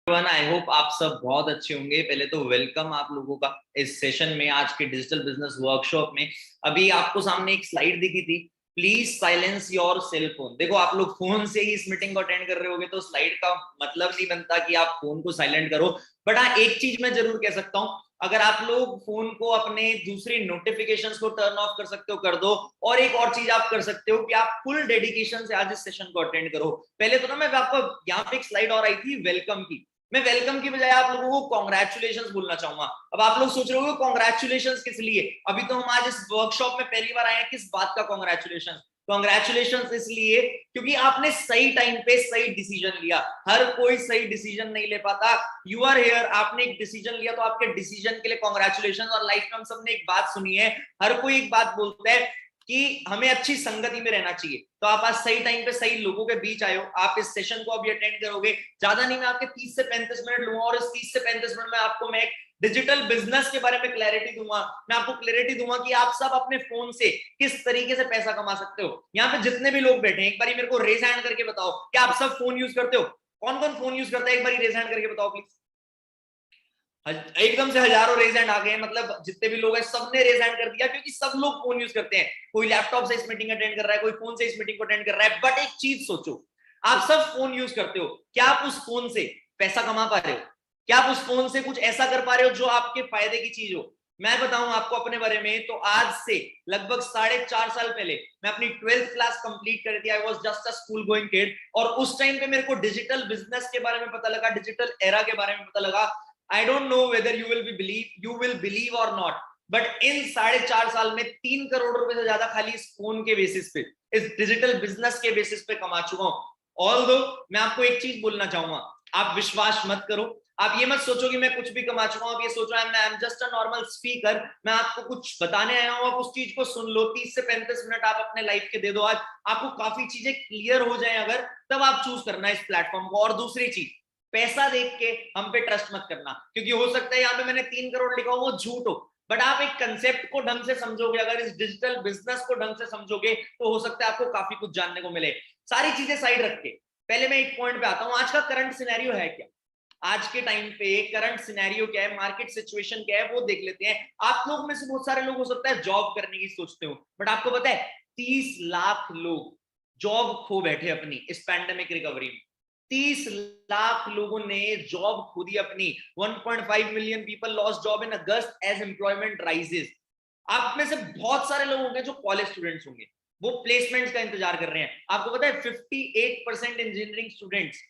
I hope आप सब बहुत अच्छे होंगे। पहले तो वेलकम आप लोगों का इस सेशन में, आज के डिजिटल बिजनेस वर्कशॉप में। अभी आपको सामने एक स्लाइड दिखी थी, please silence your cell phone. देखो, आप लोग फोन से ही इस मीटिंग को अटेंड कर रहे होगे तो स्लाइड का मतलब नहीं बनता कि आप फोन को साइलेंट करो। बट हाँ, एक चीज मैं जरूर कह सकता हूँ, अगर आप लोग फोन को अपने दूसरी नोटिफिकेशंस को टर्न ऑफ कर सकते हो कर दो। और एक और चीज आप कर सकते हो कि आप फुल डेडिकेशन से आज इस सेशन को अटेंड करो। पहले तो ना मैं आपको यहाँ पे एक स्लाइड और आई थी वेलकम की, मैं वेलकम की बजाय आप लोगों को कॉन्ग्रेचुलेशंस बोलना चाहूंगा। अब आप लोग सोच रहे हो कॉन्ग्रेचुलेशंस किस लिए? अभी तो हम आज इस वर्कशॉप में पहली बार आए हैं, किस बात का कॉन्ग्रेचुलेशंस? कॉन्ग्रेचुलेशंस इसलिए क्योंकि आपने सही टाइम पे सही डिसीजन लिया। हर कोई सही डिसीजन नहीं ले पाता। यू आर हियर, आपने एक डिसीजन लिया तो आपके डिसीजन के लिए कॉन्ग्रेचुलेशंस। और लाइफ में हम सबने एक बात सुनी है, हर कोई एक बात बोलता है कि हमें अच्छी संगति में रहना चाहिए। तो आप आज सही टाइम पे सही लोगों के बीच आए हो, आप इस सेशन को अभी अटेंड करोगे। ज्यादा नहीं, मैं आपके 30 से 35 मिनट लूंगा और इस 30 से 35 मिनट में आपको मैं डिजिटल बिजनेस के बारे में क्लैरिटी दूंगा। मैं आपको क्लैरिटी दूंगा कि आप सब अपने फोन से किस तरीके से पैसा कमा सकते हो। यहाँ पे जितने भी लोग बैठे हैं, एक बार मेरे को रेज हैंड करके बताओ कि आप सब फोन यूज करते हो? कौन कौन फोन यूज करता है? एक बार रेज हैंड करके बताओ प्लीज। एकदम से हजारों रेज हैंड आ गए, मतलब जितने भी लोग हैं सबने रेज हैंड कर दिया, क्योंकि सब लोग फोन यूज करते हैं। कोई लैपटॉप से इस मीटिंग अटेंड कर रहा है, कोई फोन से इस मीटिंग को अटेंड कर रहा है। बट एक चीज सोचो, आप सब फोन यूज करते हो, क्या आप उस फोन से पैसा कमा पा रहे हो? क्या आप उस फोन से कुछ ऐसा कर पा रहे हो जो आपके फायदे की चीज हो? मैं बताऊं आपको अपने बारे में, तो आज से लगभग 4.5 साल पहले मैं अपनी 12th क्लास कंप्लीट कर दी। I was just a school going kid. और उस टाइम पे मेरे को डिजिटल बिजनेस के बारे में पता लगा, डिजिटल एरा के बारे में पता लगा। I don't know whether you will believe or not, but in 4.5 साल में 3 करोड़ रुपए से ज्यादा खाली इस फोन के बेसिस पे, इस डिजिटल बिजनेस के बेसिस पे कमा चुका हूं। ऑल्दो मैं आपको एक चीज बोलना चाहूंगा, आप विश्वास मत करो। आप ये मत सोचो कि मैं कुछ भी कमा चुका हूं। आप ये सोचो I am just a normal speaker, मैं आपको कुछ बताने आया हूं, आप उस चीज को सुन लो। 30 से 35 मिनट आप अपने लाइफ के दे दो, आज आपको काफी चीजें क्लियर हो जाए अगर, तब आप चूज करना इस प्लेटफॉर्म को। और दूसरी चीज, पैसा देख के हम पे ट्रस्ट मत करना, क्योंकि हो सकता है यहाँ पे मैंने 3 करोड़ लिखा हो वो झूठ हो। बट आप एक कंसेप्ट को ढंग से समझोगे, अगर इस डिजिटल बिजनेस को ढंग से समझोगे, तो हो सकता है आपको काफी कुछ जानने को मिले। सारी चीजें साइड रख के पहले मैं एक पॉइंट पे आता हूँ, आज का करंट सिनेरियो है क्या? आज के टाइम पे करंट सिनेरियो क्या है, मार्केट सिचुएशन क्या है, वो देख लेते हैं। आप लोग में से बहुत सारे लोग हो सकता है जॉब करने की सोचते हो, बट आपको पता है 30 लाख लोग जॉब खो बैठे अपनी इस पैंडेमिक रिकवरी में। 30 लाख लोगों ने जॉब खो दी अपनी। 1.5 million people lost job in August as employment rises. आप में से बहुत सारे लोग होंगे जो कॉलेज स्टूडेंट्स होंगे, वो प्लेसमेंट्स का इंतजार कर रहे हैं। आपको पता है 58% इंजीनियरिंग स्टूडेंट्स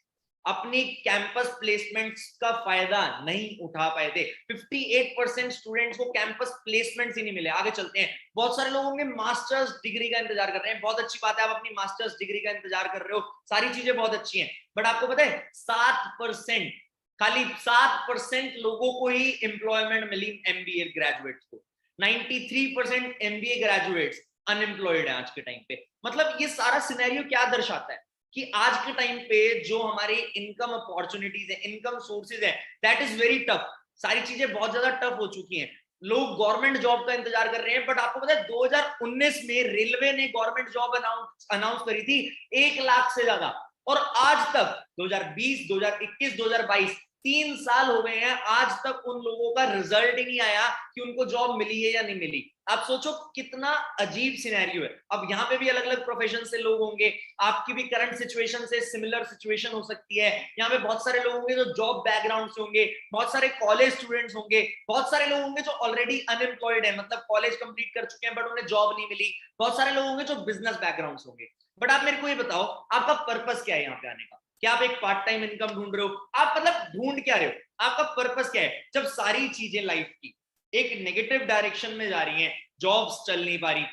अपनी कैंपस प्लेसमेंट्स का फायदा नहीं उठा पाए थे। 58% स्टूडेंट्स को कैंपस प्लेसमेंट्स ही नहीं मिले। आगे चलते हैं, बहुत सारे लोग होंगे मास्टर्स डिग्री का इंतजार कर रहे हैं। बहुत अच्छी बात है, आप अपनी मास्टर्स डिग्री का इंतजार कर रहे हो, सारी चीजें बहुत अच्छी हैं। बट आपको पता है 7%, खाली 7% लोगों को ही एम्प्लॉयमेंट मिली एमबीए ग्रेजुएट्स को। 93% एमबीए ग्रेजुएट्स अनएम्प्लॉयड है आज के टाइम पे। मतलब ये सारा सिनेरियो क्या दर्शाता है कि आज के टाइम पे जो हमारी इनकम अपॉर्चुनिटीज है, इनकम सोर्सेज है, दैट इज वेरी टफ। सारी चीजें बहुत ज्यादा टफ हो चुकी हैं। लोग गवर्नमेंट जॉब का इंतजार कर रहे हैं, बट आपको पता है 2019 में रेलवे ने गवर्नमेंट जॉब अनाउंस करी थी 1 लाख से ज्यादा। और आज तक 2020, 2021, 2022 3 साल हो गए हैं, आज तक उन लोगों का रिजल्ट ही नहीं आया कि उनको जॉब मिली है या नहीं मिली। आप सोचो कितना अजीब सिनेरियो है। अब यहाँ पे भी अलग अलग प्रोफेशन से लोग होंगे, आपकी भी करंट सिचुएशन से सिमिलर सिचुएशन हो सकती है। यहाँ पे बहुत सारे लोग होंगे जो जॉब बैकग्राउंड से होंगे, बहुत सारे कॉलेज स्टूडेंट्स होंगे, बहुत सारे लोग होंगे जो ऑलरेडी अनएम्प्लॉयड है, मतलब कॉलेज कंप्लीट कर चुके हैं बट उन्हें जॉब नहीं मिली। बहुत सारे लोग होंगे जो बिजनेस बैकग्राउंड से होंगे। बट आप मेरे को ये बताओ, आपका पर्पस क्या है यहाँ पे आने का? क्या आप एक पार्ट टाइम इनकम ढूंढ रहे हो? आप मतलब ढूंढ क्या रहे हो? आपका पर्पस क्या है? जब सारी चीजें लाइफ की एक नेगेटिव डायरेक्शन में जा रही हैं, जॉब्स चल नहीं पा रही,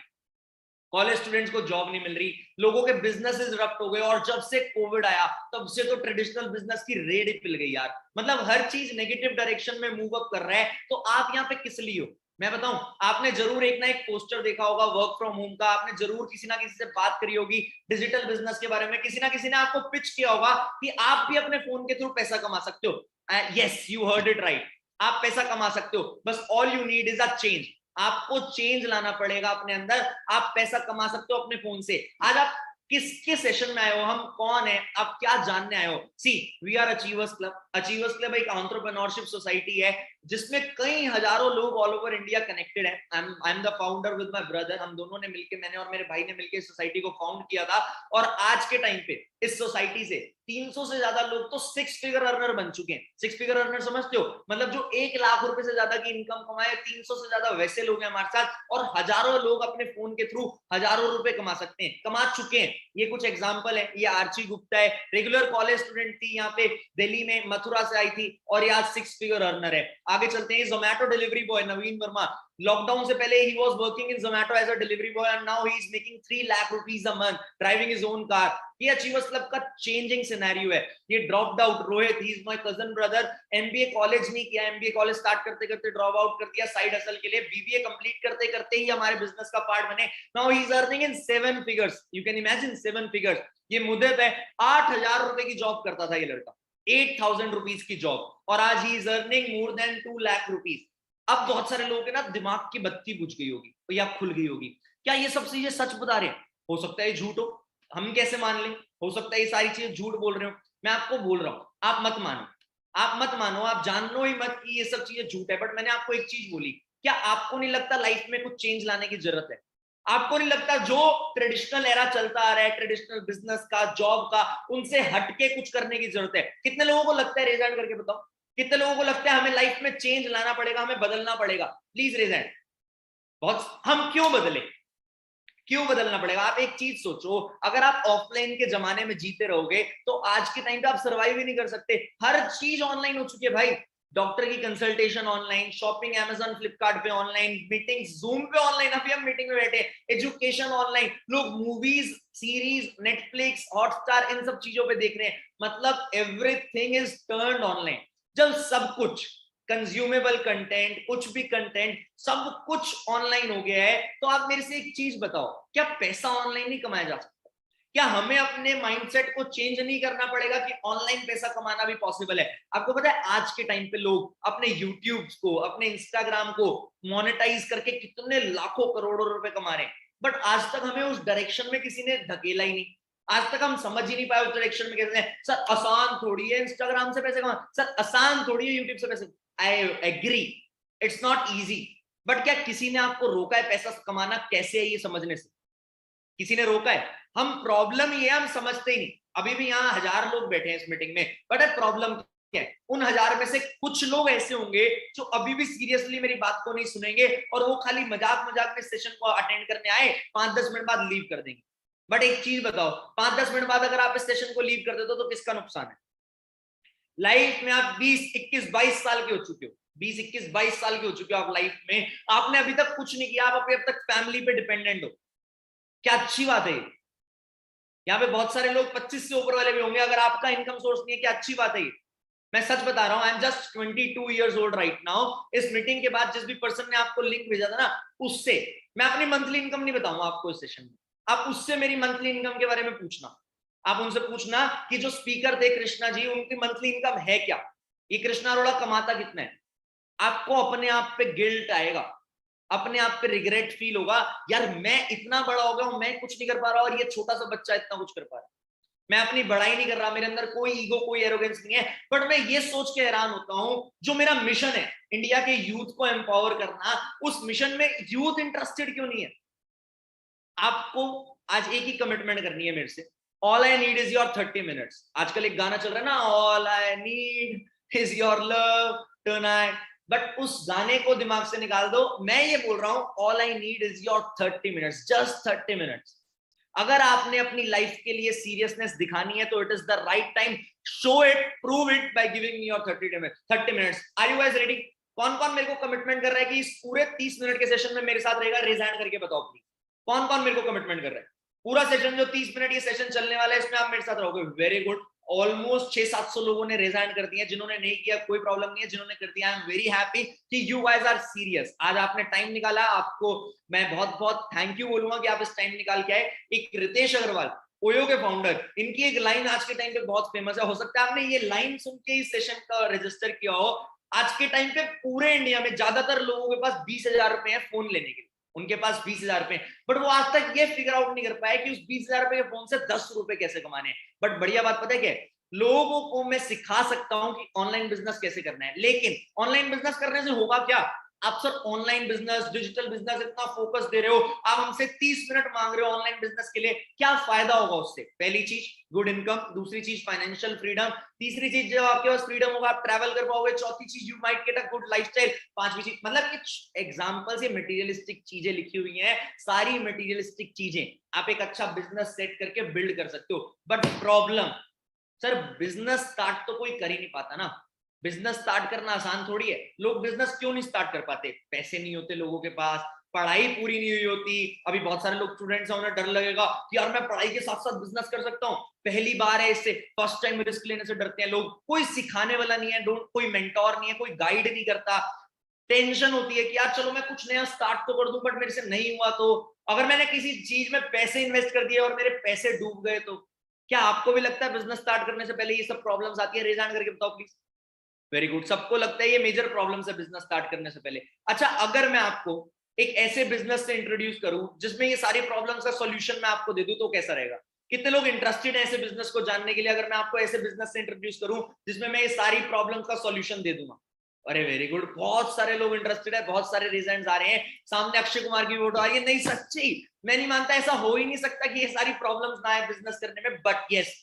कॉलेज स्टूडेंट्स को जॉब नहीं मिल रही, लोगों के बिजनेसेस रफ्ट हो गए, और जब से कोविड आया तब से तो ट्रेडिशनल बिजनेस की रेड ही पिल गई यार। मतलब हर चीज नेगेटिव डायरेक्शन में मूव अप कर रहा है, तो आप यहाँ पे किस लिए हो? मैं बताऊं, आपने जरूर एक ना एक पोस्टर देखा होगा वर्क फ्रॉम होम का, आपने जरूर किसी ना किसी से बात करी होगी डिजिटल बिजनेस के बारे में, किसी ना किसी ने आपको पिच किया होगा कि आप भी अपने फोन के थ्रू पैसा कमा सकते हो। Yes, you heard it right, आप पैसा कमा सकते हो। बस all you need is a change. आपको चेंज लाना पड़ेगा अपने अंदर, आप पैसा कमा सकते हो अपने फोन से। आज आप किसके सेशन में आए हो, हम कौन है, आप क्या जानने आए हो। C V R achievers club. Achievers club एक एंटरप्रेन्योरशिप सोसाइटी है जिसमें कई हजारों लोग ऑल ओवर इंडिया कनेक्टेड है। I am the founder with my brother. हम दोनों ने मिलकर, मैंने और मेरे भाई ने मिलकर इस सोसाइटी को फाउंड किया था। और आज के टाइम पे इस सोसाइटी से 300 से ज्यादा लोग तो 6 फिगर अर्नर बन चुके हैं। 6 फिगर अर्नर समझते हो, मतलब जो 1 लाख रुपए से ज्यादा की इनकम कमाए, 300 से ज्यादा वैसे लोग हैं हमारे साथ। और हजारों लोग अपने फोन के थ्रू हजारों रुपए कमा सकते हैं, कमा चुके हैं। ये कुछ एग्जांपल है। ये आर्ची गुप्ता है, रेगुलर कॉलेज स्टूडेंट थी, यहाँ पे दिल्ली में मथुरा से आई थी और ये आज 6 फिगर अर्नर है। आगे चलते हैं, Zomato delivery boy Naveen Verma. Lockdown से पहले ही was working in Zomato as a delivery boy and now he is making 3 lakh rupees a month driving his own car. ये अचीवर्स क्लब का चेंजिंग सिनेरियो है। ये dropped out Rohit, he is my cousin brother, MBA college नहीं किया, MBA college start करते करते drop out कर दिया साइड हसल के लिए। बीबीए कंप्लीट करते करते ही हमारे बिजनेस का पार्ट बने। Now he is earning in 7 figures, you can imagine 7 figures. ये मुद्दत है, 8,000 रुपए की जॉब करता था ये लड़का, 8,000 रुपीज की जॉब, और आज he is earning more than 2 lakh rupees. अब बहुत सारे लोगों के ना दिमाग की बत्ती बुझ गई होगी या खुल गई होगी, क्या ये सब चीजें सच बता रहे हैं? हो सकता है झूठ हो, हम कैसे मान लें? हो सकता है ये सारी चीजें झूठ बोल रहे हो। मैं आपको बोल रहा हूं, आप मत मानो, आप मत मानो, आप जानो ही मत कि ये सब चीजें झूठ है। बट मैंने आपको एक चीज बोली, क्या आपको नहीं लगता लाइफ में कुछ चेंज लाने की जरूरत है? आपको नहीं लगता जो ट्रेडिशनल एरा चलता आ रहा है, ट्रेडिशनल बिजनेस का, जॉब का, उनसे हटके कुछ करने की जरूरत है? कितने लोगों को लगता है, रेज हैंड करके बताओ, कितने लोगों को लगता है हमें लाइफ में चेंज लाना पड़ेगा, हमें बदलना पड़ेगा? Please raise hand. बहुत। हम क्यों बदले, क्यों बदलना पड़ेगा? आप एक चीज सोचो, अगर आप ऑफलाइन के जमाने में जीते रहोगे तो आज के टाइम पे आप सर्वाइव ही नहीं कर सकते। हर चीज ऑनलाइन हो चुकी है भाई। डॉक्टर की consultation online, shopping Amazon Flipkart पे ऑनलाइन, मीटिंग जूम पे ऑनलाइन, अभी हम मीटिंग में बैठे, एजुकेशन ऑनलाइन, लोग मूवीज, सीरीज, नेटफ्लिक्स, हॉटस्टार, इन सब चीजों पे देख रहे हैं। मतलब एवरीथिंग इज टर्न्ड ऑनलाइन। जब सब कुछ कंज्यूमेबल कंटेंट, कुछ भी कंटेंट, सब कुछ ऑनलाइन हो गया है, तो आप मेरे से एक चीज बताओ, क्या पैसा ऑनलाइन नहीं कमाया जा सकता? क्या हमें अपने माइंडसेट को चेंज नहीं करना पड़ेगा कि ऑनलाइन पैसा कमाना भी पॉसिबल है? आपको पता है आज के टाइम पे लोग अपने यूट्यूब को, अपने इंस्टाग्राम को मोनेटाइज करके कितने लाखों करोड़ों रुपए कमा रहे हैं। बट आज तक हमें उस डायरेक्शन में किसी ने धकेला ही नहीं। आज तक हम समझ ही नहीं पाए उस डायरेक्शन में कैसे। सर आसान थोड़ी है इंस्टाग्राम से पैसे कमाना, सर आसान थोड़ी है यूट्यूब से पैसे। I agree, it's not easy. But क्या किसी ने आपको रोका है पैसा कमाना कैसे है ये समझने से? किसी ने रोका है? हम प्रॉब्लम ये है, हम समझते ही नहीं। अभी भी यहाँ 1000 लोग बैठे हैं इस मीटिंग में, बट प्रॉब्लम क्या है? उन 1000 में से कुछ लोग ऐसे होंगे जो अभी भी सीरियसली मेरी बात को नहीं सुनेंगे और वो खाली मजाक मजाक में सेशन को अटेंड करने आए, 5-10 मिनट बाद लीव कर देंगे। बट एक चीज बताओ, 5-10 मिनट बाद अगर आप इस सेशन को लीव कर देते हो तो किसका नुकसान है? लाइफ में आप 20-21-22 साल के हो चुके हो, 20-21-22 साल के हो चुके हो आप लाइफ में, आपने अभी तक कुछ नहीं किया, आप अभी अब तक फैमिली पे डिपेंडेंट हो। क्या अच्छी बात है? यहाँ पे बहुत सारे लोग 25 से ऊपर वाले भी होंगे, अगर आपका इनकम सोर्स नहीं है, क्या अच्छी बात है ये? मैं सच बता रहा हूँ, I am just 22 years old right now. इस मीटिंग के बाद जिस भी पर्सन ने आपको लिंक भेजा था ना, उससे मैं अपनी मंथली इनकम नहीं बताऊंगा आपको इस सेशन में। आप उससे मेरी मंथली इनकम के बारे में पूछना। आप उनसे पूछना कि जो स्पीकर थे कृष्णा जी, उनकी मंथली इनकम है क्या, ये कृष्णा अरोड़ा कमाता कितना है। आपको अपने आप पे गिल्ट आएगा, अपने आप पे रिग्रेट फील होगा, यार मैं इतना बड़ा हो गया हूं, मैं कुछ नहीं कर पा रहा और ये छोटा सा बच्चा इतना कुछ कर पा रहा है। मैं अपनी बड़ाई नहीं कर रहा, मेरे अंदर कोई ईगो, कोई एरोगेंस नहीं है। बट मैं ये सोच के हैरान होता हूं, जो मेरा मिशन है इंडिया के यूथ को एम्पावर करना, उस मिशन में यूथ इंटरेस्टेड क्यों नहीं है? आपको आज एक ही कमिटमेंट करनी है मेरे से, all I need is your 30 minutes. आजकल एक गाना चल रहा है ना, all I need is your love tonight. But उस गाने को दिमाग से निकाल दो, मैं ये बोल रहा हूं, all I need is your 30 minutes, just 30 minutes. अगर आपने अपनी लाइफ के लिए सीरियसनेस दिखानी है तो it is the right time. Show it, prove it by giving me your 30 minutes. Are you guys ready? कौन कौन मेरे को कमिटमेंट कर रहा है कि इस पूरे 30 मिनट के सेशन में मेरे साथ रहेगा? रेज हैंड करके बताओ प्लीज, कौन कौन मेरे को कमिटमेंट कर रहा है? पूरा सेशन जो 30 मिनट ये सेशन चलने वाला है, इसमें आप मेरे साथ रहोगे। वेरी गुड, ऑलमोस्ट 600-700 लोगों ने रेज हैंड कर दिया। जिन्होंने नहीं किया कोई प्रॉब्लम नहीं है, जिन्होंने कर दिया आई एम वेरी हैप्पी कि यू गाइस आर सीरियस। आज आपने टाइम निकाला, आपको मैं बहुत बहुत थैंक यू बोलूंगा कि आप इस टाइम निकाल के आए। एक रितेश अग्रवाल, ओयो के फाउंडर, इनकी एक लाइन आज के टाइम पे बहुत फेमस है, हो सकता है आपने ये लाइन सुन के इस सेशन का रजिस्टर किया हो। आज के टाइम पे पूरे इंडिया में ज्यादातर लोगों के पास 20,000 रुपए हैं फोन लेने के लिए। उनके पास 20,000 रुपए, बट वो आज तक ये फिगर आउट नहीं कर पाए कि उस 20,000 रुपए के फोन से 10 रुपए कैसे कमाने हैं। बट बढ़िया बात पता है क्या है, लोगों को मैं सिखा सकता हूं कि ऑनलाइन बिजनेस कैसे करना है, लेकिन ऑनलाइन बिजनेस करने से होगा क्या? आप sir online business, digital business इतना फोकस दे रहे हो, आप हमसे 30 मिनट मांग रहे हो ऑनलाइन बिजनेस के लिए, क्या फायदा होगा उससे? पहली चीज गुड इनकम, दूसरी चीज फाइनेंशियल फ्रीडम, तीसरी चीज जब आपके पास फ्रीडम होगा आप ट्रैवल कर पाओगे, चौथी चीज you might get a good lifestyle, पांचवी चीज, मतलब ये एग्जांपल्स, ये मटेरियलिस्टिक चीजें लिखी हुई हैं, सारी मटेरियलिस्टिक चीजें आप एक अच्छा बिजनेस सेट करके बिल्ड कर सकते हो। But problem, sir business start तो कोई कर ही नहीं पाता ना, बिजनेस स्टार्ट करना आसान थोड़ी है। लोग बिजनेस क्यों नहीं स्टार्ट कर पाते? पैसे नहीं होते लोगों के पास, पढ़ाई पूरी नहीं हुई होती। अभी बहुत सारे लोग स्टूडेंट्स हैं, उन्हें डर लगेगा कि यार मैं पढ़ाई के साथ साथ बिजनेस कर सकता हूँ, पहली बार है, इससे फर्स्ट टाइम रिस्क लेने से डरते हैं लोग, कोई सिखाने वाला नहीं है, कोई मेंटोर नहीं है, कोई गाइड नहीं करता, टेंशन होती है कि यार चलो मैं कुछ नया स्टार्ट तो कर दूं बट मेरे से नहीं हुआ तो, अगर मैंने किसी चीज में पैसे इन्वेस्ट कर दिए और मेरे पैसे डूब गए तो। क्या आपको भी लगता है बिजनेस स्टार्ट करने से पहले ये सब प्रॉब्लम्स आती है? रेज हैंड करके बताओ प्लीज। वेरी गुड, सबको लगता है ये मेजर प्रॉब्लम्स है बिजनेस स्टार्ट करने से पहले। अच्छा, अगर मैं आपको एक ऐसे बिजनेस से इंट्रोड्यूस करूं जिसमें ये सारी प्रॉब्लम्स का सॉल्यूशन मैं आपको दे दूं तो कैसा रहेगा? कितने लोग इंटरेस्टेड हैं ऐसे बिजनेस को जानने के लिए? अगर मैं आपको ऐसे बिजनेस से इंट्रोड्यूस करूं जिसमें मैं ये सारी प्रॉब्लम्स का सॉल्यूशन दे दूंगा। अरे वेरी गुड, बहुत सारे लोग इंटरेस्टेड है, बहुत सारे रीजंस आ रहे हैं, सामने अक्षय कुमार की फोटो आ रही है। नहीं सच्ची, मैं नहीं मानता, ऐसा हो ही नहीं सकता कि ये सारी प्रॉब्लम्स ना आए बिजनेस करने में, but yes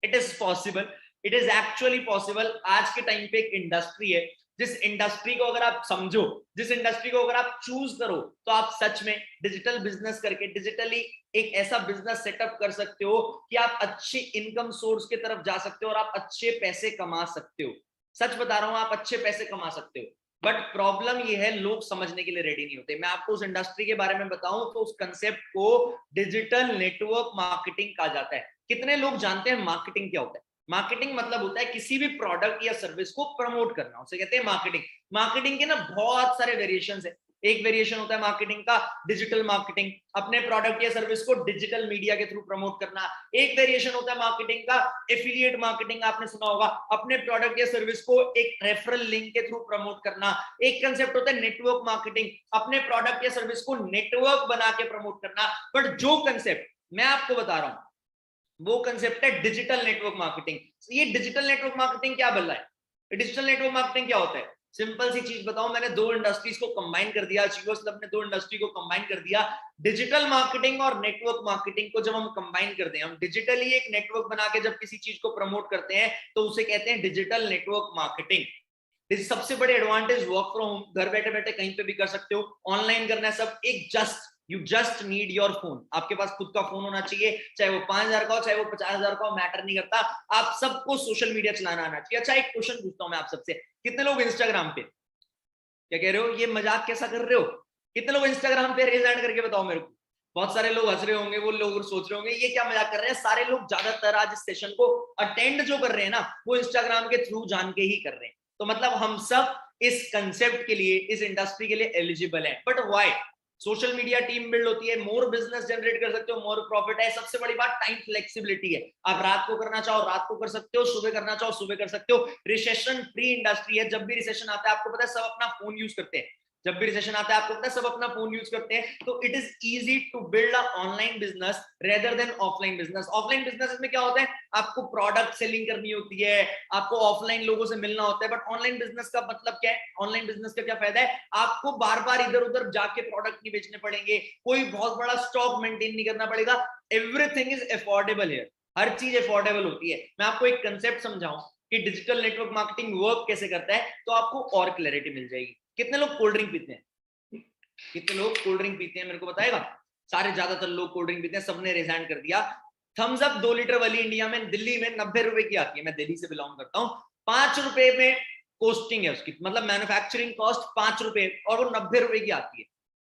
it is possible, it is actually possible. आज के टाइम पे एक इंडस्ट्री है, जिस इंडस्ट्री को अगर आप समझो, जिस इंडस्ट्री को अगर आप चूज करो, तो आप सच में डिजिटल बिजनेस करके डिजिटली एक ऐसा बिजनेस सेटअप कर सकते हो कि आप अच्छे इनकम सोर्स की तरफ जा सकते हो और आप अच्छे पैसे कमा सकते हो। सच बता रहा हूं, आप अच्छे पैसे कमा सकते हो। बट प्रॉब्लम ये है, लोग समझने के लिए रेडी नहीं होते। मैं आपको उस इंडस्ट्री के बारे में बताऊं तो उस कंसेप्ट को डिजिटल नेटवर्क मार्केटिंग कहा जाता है। कितने लोग जानते हैं मार्केटिंग क्या होता है? मार्केटिंग मतलब होता है किसी भी प्रोडक्ट या सर्विस को प्रमोट करना, उसे कहते हैं मार्केटिंग। मार्केटिंग के ना बहुत सारे वेरिएशन है। एक वेरिएशन होता है मार्केटिंग का डिजिटल मार्केटिंग, अपने प्रोडक्ट या सर्विस को डिजिटल मीडिया के थ्रू प्रमोट करना। एक वेरिएशन होता है मार्केटिंग का एफिलिएट मार्केटिंग, आपने सुना होगा, अपने प्रोडक्ट या सर्विस को एक रेफरल लिंक के थ्रू प्रमोट करना। एक कंसेप्ट होता है नेटवर्क मार्केटिंग, अपने प्रोडक्ट या सर्विस को नेटवर्क बना के प्रमोट करना। बट जो कंसेप्ट मैं आपको बता रहा हूं वो कंसेप्ट है डिजिटल नेटवर्क मार्केटिंग। ये डिजिटल नेटवर्क मार्केटिंग क्या बोल रहा है? डिजिटल नेटवर्क मार्केटिंग क्या होता है? सिंपल सी चीज बताऊं, मैंने दो इंडस्ट्रीज को कंबाइन कर दिया, अचीवर्स क्लब ने दो इंडस्ट्री को कंबाइन कर दिया। डिजिटल मार्केटिंग और नेटवर्क मार्केटिंग को जब हम कंबाइन करते हैं, हम डिजिटली एक नेटवर्क बना के जब किसी चीज को प्रमोट करते हैं तो उसे कहते हैं डिजिटल नेटवर्क मार्केटिंग। सबसे बड़े एडवांटेज, वर्क फ्रॉम होम, घर बैठे बैठे कहीं पे भी कर सकते हो, ऑनलाइन करना है सब, एक you just need your phone. आपके पास खुद का फोन होना चाहिए, चाहे वो 5,000 का हो चाहे वो 50,000 का हो, मैटर नहीं करता। आप सबको सोशल मीडिया चलाना आना चाहिए। अच्छा, एक क्वेश्चन पूछता हूं मैं आप सबसे, कितने लोग इंस्टाग्राम पे, क्या कह रहे हो, ये मजाक कैसा कर रहे हो? कितने लोग इंस्टाग्राम पे रेज हैंड करके बताओ मेरे को। बहुत सारे लोग हंस रहे होंगे, वो लोग सोच रहे होंगे ये क्या मजाक कर रहे हैं। सारे लोग ज्यादातर आज इस सेशन को अटेंड जो कर रहे हैं ना, वो इंस्टाग्राम के थ्रू जान के ही कर रहे हैं। तो मतलब हम सब इस कंसेप्ट के लिए, इस इंडस्ट्री के लिए एलिजिबल है। But why? Social media team build होती है, मोर बिजनेस जनरेट कर सकते हो, मोर प्रॉफिट है। सबसे बड़ी बात टाइम फ्लेक्सिबिलिटी है, आप रात को करना चाहो रात को कर सकते हो, सुबह करना चाहो सुबह कर सकते हो। रिसेशन फ्री इंडस्ट्री है, जब भी रिसेशन आता है, आपको पता है सब अपना फोन यूज करते हैं, जब भी रिसेशन आता है आपको पता है सब अपना फोन यूज करते हैं। तो it is easy to build a online business rather than offline business. Offline business में क्या होता है, आपको प्रोडक्ट सेलिंग करनी होती है, आपको ऑफलाइन लोगों से मिलना होता है। बट ऑनलाइन बिजनेस का मतलब क्या है? ऑनलाइन बिजनेस का क्या फायदा है? आपको बार बार इधर उधर जाके प्रोडक्ट नहीं बेचने पड़ेंगे, कोई बहुत बड़ा स्टॉक मेंटेन नहीं करना पड़ेगा, एवरीथिंग इज अफोर्डेबल हियर, हर चीज अफोर्डेबल होती है। मैं आपको एक कंसेप्ट समझाऊं कि डिजिटल नेटवर्क मार्केटिंग वर्क कैसे करता है, तो आपको और क्लैरिटी मिल जाएगी। कितने लोग कोल्ड ड्रिंक पीते हैं? कितने लोग कोल्ड ड्रिंक पीते हैं मेरे को बताएगा? सारे ज्यादातर लोग कोल्ड ड्रिंक पीते हैं, सबने रिजाइन कर दिया। थम्स अप 2 लीटर वाली इंडिया में, दिल्ली में 90 रुपए की आती है, मैं दिल्ली से बिलोंग करता हूँ। 5 रुपए में कोस्टिंग है उसकी, मतलब मैन्युफैक्चरिंग कॉस्ट 5 रुपए, और वो 90 रुपए की आती है।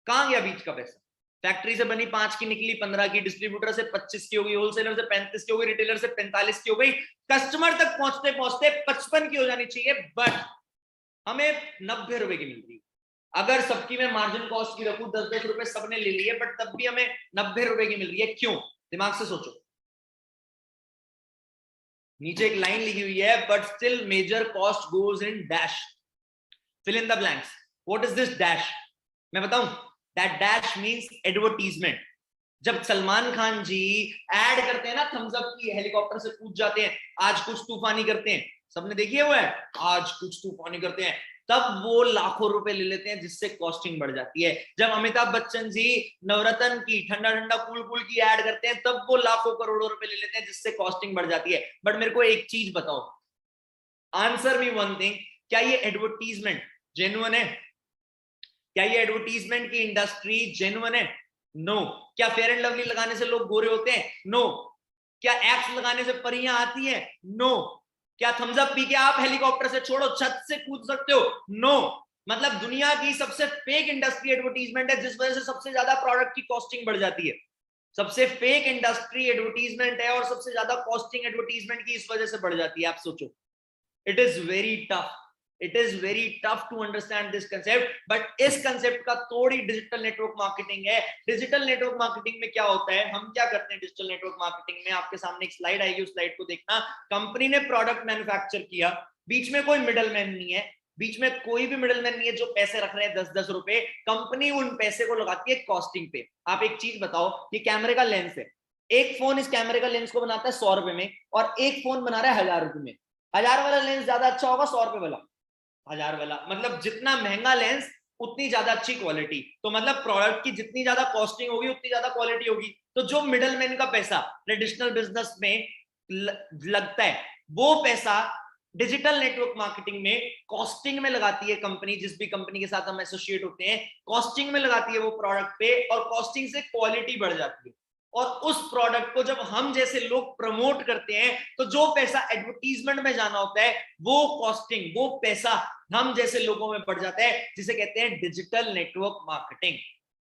कहां गया बीच का पैसा? फैक्ट्री से बनी 5 की निकली 15 की, डिस्ट्रीब्यूटर से 25 की होगी, होलसेलर से 35 की होगी, रिटेलर से 45 की हो गई, कस्टमर तक पहुंचते पहुंचते 55 की हो जानी चाहिए, बट हमें 90 रुपए की मिल रही है। अगर सबकी मैं मार्जिन कॉस्ट की रखूं 10-10 रुपए सबने ले लिए, बट तब भी हमें 90 रुपए की मिल रही है। क्यों? दिमाग से सोचो। नीचे एक लाइन लिखी हुई है, but still major cost goes in dash, fill in the blanks. What is this dash? मैं बताऊं, दैट डैश मींस एडवर्टीजमेंट। जब सलमान खान जी ऐड करते हैं ना थम्स अप की, हेलीकॉप्टर से कूद जाते हैं, आज कुछ तूफानी करते हैं, सबने देखी है वो है, आज कुछ तूफानी करते हैं, तब वो लाखों रुपए ले लेते हैं, जिससे कॉस्टिंग बढ़ जाती है। जब अमिताभ बच्चन जी नवरत्न की ठंडा ठंडा कूल कूल की ऐड करते हैं, तब वो लाखों करोड़ों रुपए ले लेते हैं, जिससे कॉस्टिंग बढ़ जाती है। बट मेरे को एक चीज बताओ, आंसर मी वन थिंग, क्या ये एडवर्टीजमेंट जेन्युइन है? क्या ये एडवर्टीजमेंट की इंडस्ट्री जेन्युइन है? नो। क्या फेयर एंड लवली लगाने से लोग गोरे होते हैं? नो। क्या एप्स लगाने से परियां आती हैं? नो। क्या थम्स अप पी के आप हेलीकॉप्टर से छोड़ो छत से कूद सकते हो? नो। मतलब दुनिया की सबसे फेक इंडस्ट्री एडवर्टीजमेंट है, जिस वजह से सबसे ज्यादा प्रोडक्ट की कॉस्टिंग बढ़ जाती है। सबसे फेक इंडस्ट्री एडवर्टीजमेंट है और सबसे ज्यादा कॉस्टिंग एडवर्टीजमेंट की इस वजह से बढ़ जाती है। आप सोचो, it is very tough, it is very tough to understand this concept, but इस कंसेप्ट का तोड़ ही डिजिटल नेटवर्क मार्केटिंग है। डिजिटल नेटवर्क मार्केटिंग में क्या होता है, हम क्या करते हैं डिजिटल नेटवर्क मार्केटिंग में? आपके सामने एक स्लाइड आएगी, उस स्लाइड को देखना। कंपनी ने प्रोडक्ट मैन्युफैक्चर किया, बीच में कोई मिडलमैन नहीं है, बीच में कोई भी मिडलमैन नहीं है जो पैसे रख रहे हैं 10-10 रुपए। कंपनी उन पैसे को लगाती है कॉस्टिंग पे। आप एक चीज बताओ, ये कैमरे का लेंस है, एक फोन इस कैमरे का लेंस को बनाता है 100 रुपए में, और एक फोन बना रहा है 1000 रुपए में। 1000 वाला लेंस ज्यादा अच्छा होगा 100 रुपए वाला? 1000 वाला। मतलब जितना महंगा लेंस उतनी ज्यादा अच्छी क्वालिटी। तो मतलब प्रोडक्ट की जितनी ज्यादा कॉस्टिंग होगी उतनी ज्यादा क्वालिटी होगी। तो जो मिडलमैन का पैसा ट्रेडिशनल बिजनेस में लगता है, वो पैसा डिजिटल नेटवर्क मार्केटिंग में कॉस्टिंग में लगाती है कंपनी। जिस भी कंपनी के साथ हम एसोसिएट होते हैं, कॉस्टिंग में लगाती है वो प्रोडक्ट पे, और कॉस्टिंग से क्वालिटी बढ़ जाती है। और उस प्रोडक्ट को जब हम जैसे लोग प्रमोट करते हैं, तो जो पैसा एडवर्टीजमेंट में जाना होता है, वो कॉस्टिंग, वो पैसा हम जैसे लोगों में पड़ जाता है, जिसे कहते हैं डिजिटल नेटवर्क मार्केटिंग।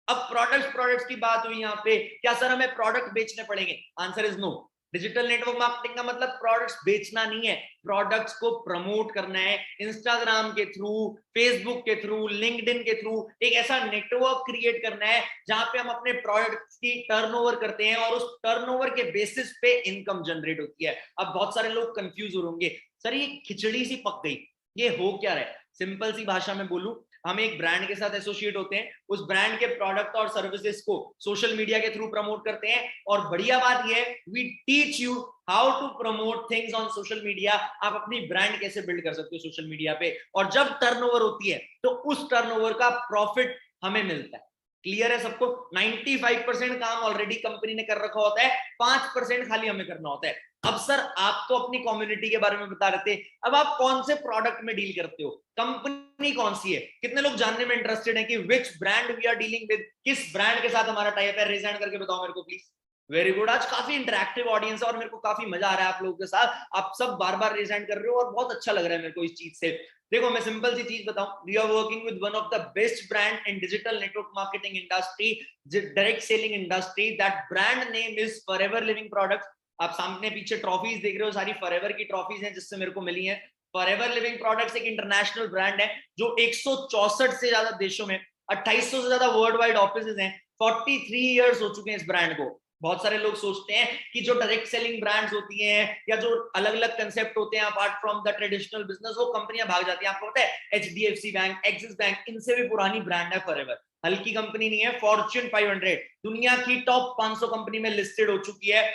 अब प्रोडक्ट्स की बात हुई यहाँ पे, क्या सर हमें प्रोडक्ट बेचने पड़ेंगे? Answer is no. Digital network marketing का मतलब प्रोडक्ट्स बेचना नहीं है, प्रोडक्ट्स को प्रमोट करना है। इंस्टाग्राम के थ्रू, फेसबुक के थ्रू, लिंक्डइन के थ्रू एक ऐसा नेटवर्क क्रिएट करना है जहां पे हम अपने प्रोडक्ट्स की टर्नओवर करते हैं, और उस टर्नओवर के बेसिस पे इनकम जनरेट होती है। अब बहुत सारे लोग कंफ्यूज हो होंगे, सर ये खिचड़ी सी पक गई, ये हो क्या रहा है? सिंपल सी भाषा में बोलूं, हम एक ब्रांड के साथ एसोसिएट होते हैं, उस ब्रांड के प्रोडक्ट और सर्विसेज को सोशल मीडिया के थ्रू प्रमोट करते हैं। और बढ़िया बात यह है, we teach you how to promote things on social media. आप अपनी ब्रांड कैसे बिल्ड कर सकते हो सोशल मीडिया पे, और जब टर्नओवर होती है तो उस टर्नओवर का प्रॉफिट हमें मिलता है। क्लियर है सबको? 95% काम ऑलरेडी कंपनी ने कर रखा होता है, 5% खाली हमें करना होता है। अब सर आप तो अपनी कम्युनिटी के बारे में बता रहे थे, अब आप कौन से प्रोडक्ट में डील करते हो, कंपनी कौन सी है? कितने लोग जानने में इंटरेस्टेड हैं कि which brand we are dealing with, किस ब्रांड के साथ हमारा टाइप है? रेज हैंड करके बताओ मेरे को प्लीज। वेरी गुड, आज काफी इंटरेक्टिव ऑडियंस है और मेरे को काफी मजा आ रहा है आप लोगों के साथ। आप सब बार बार रेज हैंड कर रहे हो और बहुत अच्छा लग रहा है मेरे को इस चीज से। देखो मैं सिंपल सी चीज बताऊं, we are working with one of the best brand in digital network marketing industry, direct selling industry. That brand name is forever living products. आप सामने पीछे ट्रॉफीज देख रहे हो, सारी फॉरएवर की ट्रॉफीज हैं जिससे मेरे को मिली हैं। फॉरएवर लिविंग प्रोडक्ट्स एक इंटरनेशनल ब्रांड है जो 164 से ज्यादा देशों में, 2800 से ज्यादा वर्ल्ड वाइड ऑफिसेज हैं, 43 इयर्स हो चुके हैं इस ब्रांड को। बहुत सारे लोग सोचते हैं कि जो डायरेक्ट सेलिंग ब्रांड्स होती हैं या जो अलग अलग कंसेप्ट होते हैं apart from the traditional business, वो कंपनियां भाग जाती हैं। आपको पता है HDFC बैंक, एक्सिस बैंक, इनसे भी पुरानी ब्रांड है फॉरएवर। हल्की कंपनी नहीं है, फॉर्च्यून 500 दुनिया की टॉप 500 कंपनी में लिस्टेड हो चुकी है,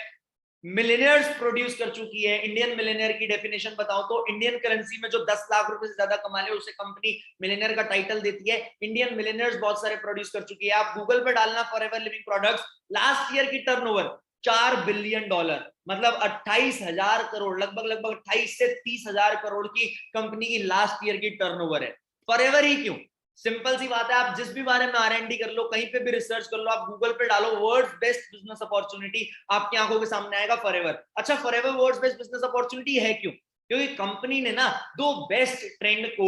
मिलियनियर्स प्रोड्यूस कर चुकी है। इंडियन मिलियनियर की डेफिनेशन बताओ तो इंडियन करेंसी में जो 10 लाख रुपए से ज्यादा कमा ले उसे कंपनी मिलियनियर का टाइटल देती है। इंडियन मिलियनियर्स बहुत सारे प्रोड्यूस कर चुकी है। आप गूगल पे डालना forever living products, last year की टर्नओवर $4 बिलियन, मतलब 28,000 करोड़, लगभग 28 से 30,000 करोड़ की कंपनी की लास्ट ईयर की टर्नओवर है। फॉरएवर ही क्यों? सिंपल सी बात है, आप जिस भी बारे में R&D कर लो, कहीं पे भी रिसर्च कर लो, आप गूगल पे डालो वर्ल्ड्स बेस्ट बिजनेस अपॉर्चुनिटी, आपकी आंखों के सामने आएगा फॉरएवर। अच्छा, forever world's best business opportunity है क्यों? क्योंकि कंपनी ने ना दो बेस्ट ट्रेंड को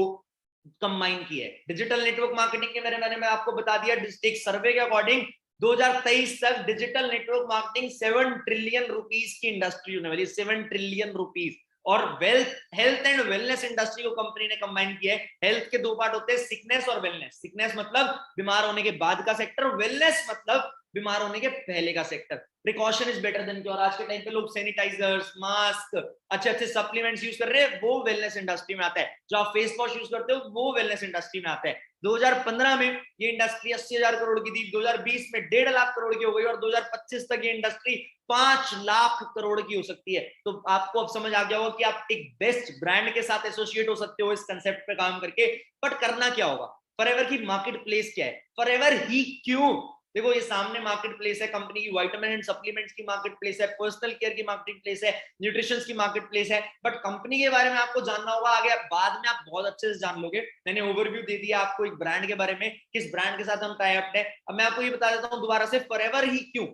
कंबाइन किया है। डिजिटल नेटवर्क मार्केटिंग के बारे में आपको बता दिया, एक सर्वे के अकॉर्डिंग 2023 तक digital network marketing 7 trillion rupees की इंडस्ट्री होने वाली है, 7 ट्रिलियन रुपीस। और हेल्थ एंड वेलनेस इंडस्ट्री को कंपनी ने कंबाइन किया है। हेल्थ के दो पार्ट होते हैं, सिकनेस और वेलनेस। सिकनेस मतलब बीमार होने के बाद का सेक्टर, वेलनेस मतलब बीमार होने के पहले का sector. Precaution is better than cure. आज के टाइम पे लोग सैनिटाइजर्स, मास्क, अच्छे अच्छे सप्लीमेंट्स यूज कर रहे हैं, वो वेलनेस इंडस्ट्री में आता है। जो आप फेस वॉश यूज करते हो वो वेलनेस इंडस्ट्री में आता है। 2015 में ये इंडस्ट्री 80,000 करोड़ की थी, 2020 में 1.5 लाख करोड़ की हो गई और 2025 तक ये इंडस्ट्री 5 लाख करोड़ की हो सकती है। तो आपको अब समझ आ गया होगा कि आप एक बेस्ट ब्रांड के साथ एसोसिएट हो सकते हो इस कंसेप्ट पे काम करके। बट करना क्या होगा? फॉरएवर की मार्केट प्लेस क्या है? फॉरएवर ही क्यों? देखो ये सामने मार्केट प्लेस है, कंपनी की विटामिन एंड सप्लीमेंट्स की मार्केट प्लेस है, पर्सनल केयर की मार्केट प्लेस है, न्यूट्रिशन की मार्केट प्लेस है। बट कंपनी के बारे में आपको जानना होगा, आगे बाद में आप बहुत अच्छे से जान लोगे। मैंने ओवरव्यू दे दिया आपको एक ब्रांड के बारे में, किस ब्रांड के साथ हम टाई अप है। अब मैं आपको ये बता देता हूँ दोबारा से, फॉरएवर ही क्यों।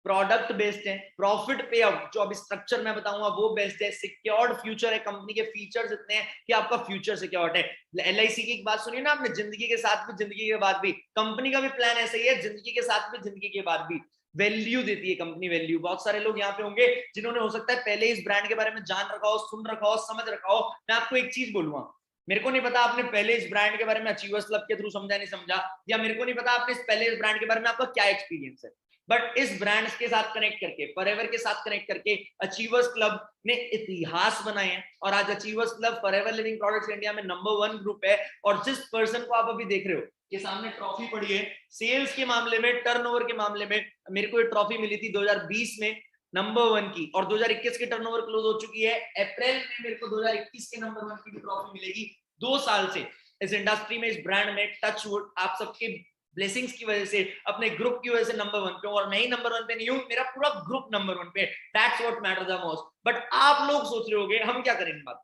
प्रोडक्ट बेस्ड है, प्रॉफिट पे आउट जो अभी स्ट्रक्चर मैं बताऊंगा वो बेस्ड है, सिक्योर्ड फ्यूचर है, कंपनी के फीचर्स इतने हैं कि आपका फ्यूचर सिक्योर्ड है। एलआईसी की एक बात सुनिए ना आपने, जिंदगी के साथ भी जिंदगी के बाद भी। कंपनी का भी प्लान ऐसा ही है, जिंदगी के साथ भी जिंदगी के बाद भी। वैल्यू देती है कंपनी, वैल्यू। बहुत सारे लोग यहाँ पे होंगे जिन्होंने हो सकता है पहले इस ब्रांड के बारे में जान रखा हो, सुन रखा हो, समझ रखा हो। मैं आपको एक चीज बोलूंगा, मेरे को नहीं पता आपने पहले इस ब्रांड के बारे में अचीवर्स क्लब के थ्रू समझा नहीं समझा, या मेरे को नहीं पता आपने पहले इस ब्रांड के बारे में आपका क्या एक्सपीरियंस है। बट इस ब्रांड्स के साथ कनेक्ट करके, फॉरएवर के साथ कनेक्ट करके अचीवर्स क्लब ने इतिहास बनाए हैं। और आज achievers club forever living products India में नंबर 1 ग्रुप है। और जिस पर्सन को आप अभी देख रहे हो, ये सामने ट्रॉफी पड़ी है, सेल्स के मामले में, टर्नओवर के मामले में मेरे को ये ट्रॉफी मिली थी 2020 में नंबर 1 की, और 2021 की टर्नओवर क्लोज हो चुकी है। अप्रैल में मेरे को 2021 के नंबर 1 की भी ट्रॉफी मिलेगी। 2 साल से इस इंडस्ट्री में, इस ब्रांड में, टच वुड, आप सबके ब्लेसिंग्स की वजह से, अपने ग्रुप की वजह से नंबर 1 पे। और मैं ही नंबर 1 पे नहीं हूं, मेरा पूरा ग्रुप नंबर 1 पे। That's what matters the most. But आप लोग सोच रहे होंगे हम क्या करेंगे बात,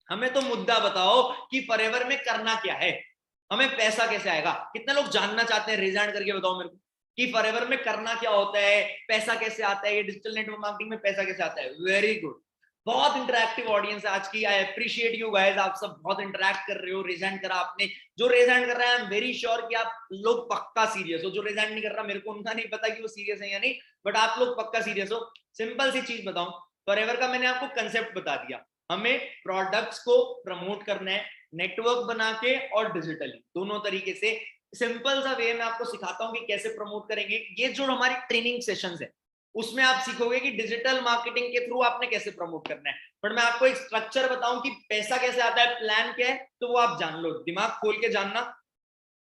हमें तो मुद्दा बताओ कि फॉरएवर में करना क्या है, हमें पैसा कैसे आएगा। कितने लोग जानना चाहते हैं, रेज करके बताओ मेरे को कि फॉरएवर में करना क्या होता है, पैसा कैसे आता है, ये डिजिटल नेटवर्क मार्केटिंग में पैसा कैसे आता है। वेरी गुड, बहुत इंटरैक्टिव ऑडियंस है आज की। आई अप्रिशिएट यू गाइस, आप सब बहुत इंटरैक्ट कर रहे हो। रेज करा आपने, जो रेज कर रहा है आई एम वेरी श्योर कि आप लोग पक्का सीरियस हो। जो रेज नहीं कर रहा, मेरे को उनका नहीं पता कि वो सीरियस है या नहीं, बट आप लोग पक्का सीरियस हो। सिंपल सी चीज बताऊं, फॉरएवर का मैंने आपको कंसेप्ट बता दिया। हमें प्रोडक्ट्स को प्रमोट करना है, नेटवर्क बना के और डिजिटली, दोनों तरीके से। सिंपल सा वे मैं आपको सिखाता हूं कि कैसे प्रमोट करेंगे। ये जो हमारी ट्रेनिंग सेशंस है उसमें आप सीखोगे कि डिजिटल मार्केटिंग के थ्रू आपने कैसे प्रमोट करना है। बट मैं आपको एक स्ट्रक्चर बताऊं कि पैसा कैसे आता है, प्लान क्या है, तो वो आप जान लो, दिमाग खोल के जानना।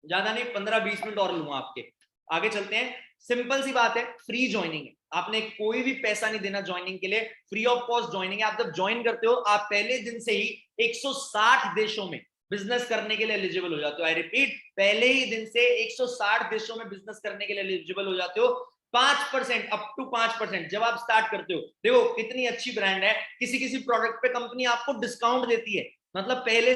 ज्यादा नहीं, 15-20 मिनट और लूंगा आपके। आगे चलते हैं। सिंपल सी बात है, फ्री ज्वाइनिंग है, आपने कोई भी पैसा नहीं देना ज्वाइनिंग के लिए, फ्री ऑफ कॉस्ट ज्वाइनिंग है। आप जब ज्वाइन करते हो, आप पहले दिन से ही 160 देशों में बिजनेस करने के लिए एलिजिबल हो जाते हो। आई रिपीट, पहले ही दिन से 160 देशों में बिजनेस करने के लिए एलिजिबल हो जाते हो। 5%, अप टू 5% जब आप स्टार्ट करते हो। देखो कितनी अच्छी ब्रांड है, किसी किसी प्रोडक्ट पे कंपनी आपको डिस्काउंट देती है, मतलब पहले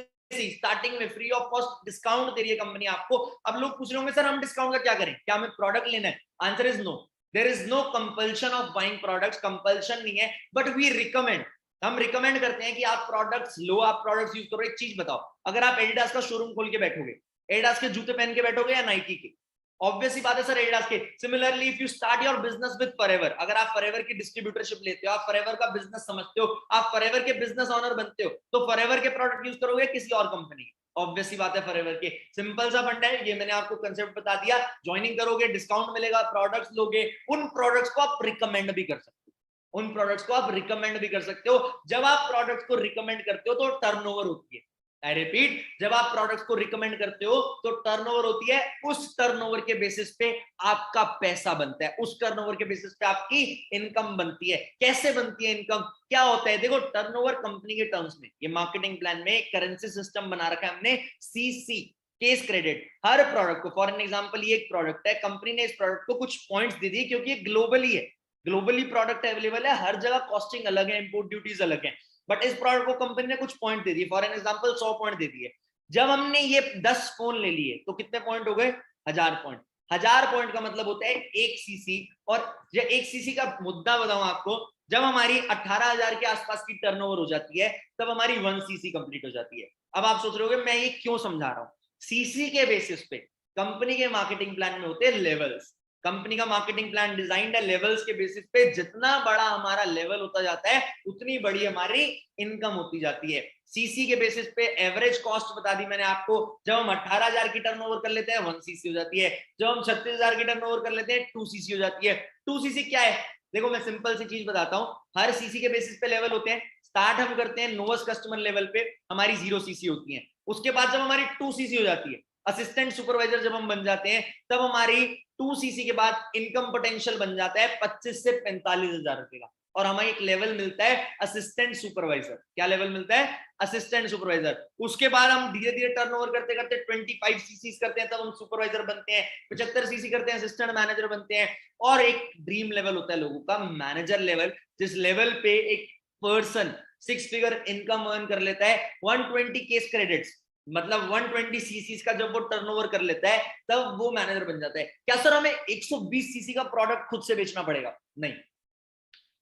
स्टार्टिंग में फ्री ऑफ कॉस्ट डिस्काउंट दे रही है कंपनी आपको। अब लोग पूछ रहे होंगे सर हम डिस्काउंट का क्या करें, क्या हमें प्रोडक्ट लेना है? Answer is no, there is no compulsion of buying products, compulsion नहीं है, बट वी रिकमेंड, हम रिकमेंड करते हैं कि आप प्रोडक्ट्स लो, आप प्रोडक्ट्स यूज करो। एक चीज बताओ, अगर आप एडिडास का शोरूम खोल के बैठोगे, एडिडास के जूते पहन के बैठोगे या नाइकी के? ऑब्वियस सी बात है सर, एडिडास के। Similarly if you start your business with forever, अगर आप फॉरएवर की डिस्ट्रीब्यूटरशिप लेते हो, आप फॉरएवर का बिजनेस समझते हो, आप फॉरएवर के बिजनेस ऑनर बनते हो, तो फॉरएवर के प्रोडक्ट यूज करोगे किसी और कंपनी? ऑब्वियस सी बात है फॉरएवर के। सिंपल सा फंड है ये, मैंने आपको कंसेप्ट बता दिया। ज्वाइनिंग करोगे, डिस्काउंट मिलेगा, प्रोडक्ट्स लोगे, उन प्रोडक्ट्स को आप रिकमेंड भी कर सकते हो, उन प्रोडक्ट्स को आप रिकमेंड भी कर सकते हो। जब आप प्रोडक्ट्स को रिकमेंड करते हो तो टर्नओवर होती है। आई रिपीट, जब आप प्रोडक्ट्स को रिकमेंड करते हो तो टर्नओवर होती है। उस टर्नओवर के बेसिस पे आपका पैसा बनता है, उस टर्नओवर के बेसिस पे आपकी इनकम बनती है। कैसे बनती है इनकम, क्या होता है? देखो, टर्नओवर कंपनी के टर्म्स में, ये मार्केटिंग प्लान में करेंसी सिस्टम बना रखा है हमने, सीसी, केस क्रेडिट। हर प्रोडक्ट को, फॉर एन एग्जांपल ये एक प्रोडक्ट है, कंपनी ने इस प्रोडक्ट को कुछ पॉइंट्स दे दी क्योंकि ये ग्लोबली है, ग्लोबली प्रोडक्ट अवेलेबल है, हर जगह कॉस्टिंग अलग है, इंपोर्ट ड्यूटीज अलग है। बट इस प्रोडक्ट को कंपनी ने कुछ पॉइंट दे दिए, फॉर एन एग्जांपल 100 पॉइंट दे दिए। जब हमने ये 10 फोन ले लिए तो कितने पॉइंट हो गए? 1000 पॉइंट। 1000 पॉइंट का मतलब होता है 1 सीसी। और जब 1 सीसी का मुद्दा बताऊं आपको, जब हमारी 18,000 के आसपास की टर्नओवर हो जाती है तब हमारी 1 सीसी कंप्लीट हो जाती है। अब आप सोच रहे होंगे मैं ये क्यों समझा रहा हूं। सीसी के बेसिस पे कंपनी के मार्केटिंग प्लान में होते हैं लेवल्स। कंपनी का मार्केटिंग प्लान डिजाइंड है लेवल्स के बेसिस पे, जितना बड़ा हमारा लेवल होता जाता है उतनी बड़ी हमारी इनकम होती जाती है। सीसी के बेसिस पे एवरेज कॉस्ट बता दी मैंने आपको, जब हम 18,000 की टर्नओवर कर लेते हैं 1 सीसी हो जाती है, जब हम 36,000 की टर्नओवर कर लेते हैं 2 सीसी हो जाती है। 2 सीसी क्या है, देखो मैं सिंपल सी चीज बताता हूँ, हर सीसी के बेसिस पे लेवल होते हैं। स्टार्ट हम करते हैं नोवेस्ट कस्टमर लेवल पे, हमारी 0 सीसी होती है। उसके बाद जब हमारी 2 सीसी हो जाती है, असिस्टेंट सुपरवाइजर जब हम बन जाते हैं, तब हमारी 2 सीसी के बाद इनकम पोटेंशियल बन जाता है 25 से 45,000 रुपए का, और हमें एक लेवल मिलता है असिस्टेंट सुपरवाइजर। क्या लेवल मिलता है, असिस्टेंट सुपरवाइजर। उसके बाद हम धीरे धीरे टर्नओवर करते करते 25 सीसी करते हैं, तब हम सुपरवाइजर बनते हैं। 75 सीसी करते हैं, असिस्टेंट मैनेजर बनते हैं। और एक ड्रीम लेवल होता है लोगों का, मैनेजर लेवल, जिस लेवल पे एक पर्सन 6 फिगर इनकम अर्न कर लेता है 120 केस क्रेडिट्स, मतलब 120 सीसी का जब वो टर्नओवर कर लेता है तब वो मैनेजर बन जाता है। क्या सर हमें 120 सीसी का प्रोडक्ट खुद से बेचना पड़ेगा? नहीं,